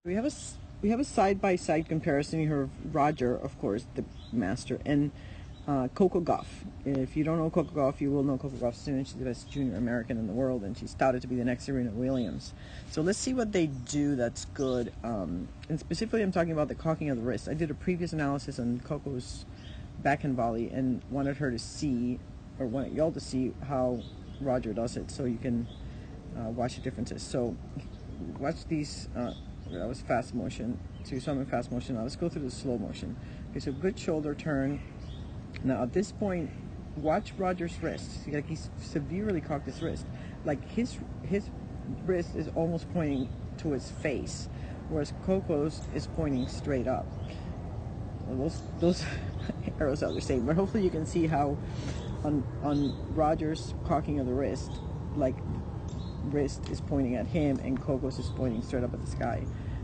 We have a side-by-side comparison here of Roger, of course, the master, and Coco Gauff. If you don't know Coco Gauff, you will know Coco Gauff soon. She's the best junior American in the world, and she's touted to be the next Serena Williams. So let's see what they do that's good. And specifically, I'm talking about the cocking of the wrist. I did a previous analysis on Coco's backhand volley and wanted her to see, or wanted y'all to see how Roger does it, so you can watch the differences. So watch these. That was fast motion. So you saw me in fast motion. Now let's go through the slow motion. Okay, so good shoulder turn. Now at this point, watch Roger's wrist. See, like he's severely cocked his wrist. Like his wrist is almost pointing to his face, whereas Coco's is pointing straight up. Well, those arrows are the same, but hopefully you can see how on Roger's cocking of the wrist, like wrist is pointing at him and Coco's is pointing straight up at the sky.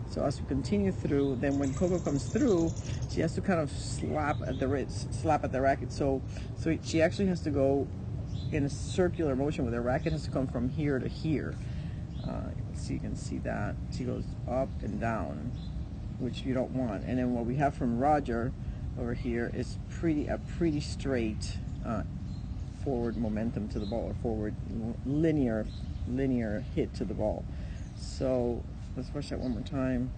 So as we continue through, then when Coco comes through, she has to kind of slap at the wrist, slap at the racket. So she actually has to go in a circular motion where the racket has to come from here to here. You can see that she goes up and down, which you don't want. And then what we have from Roger over here is a pretty straight forward momentum to the ball, or forward linear hit to the ball. So let's watch that one more time.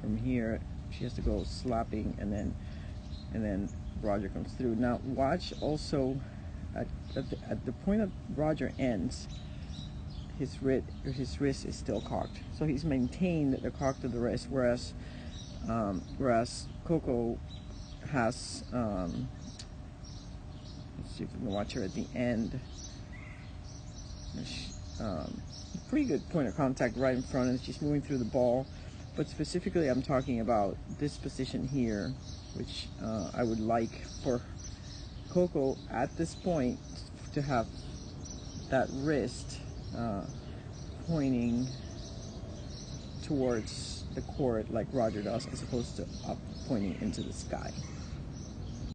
From here, she has to go slapping, and then Roger comes through. Now watch also at the point that Roger ends, his wrist is still cocked. So he's maintained the cock to the wrist, whereas Coco has. Let's see if we can watch her at the end. Pretty good point of contact right in front, and she's moving through the ball. But specifically, I'm talking about this position here, which I would like for Coco at this point to have that wrist pointing towards the court like Roger does, as opposed to up, pointing into the sky.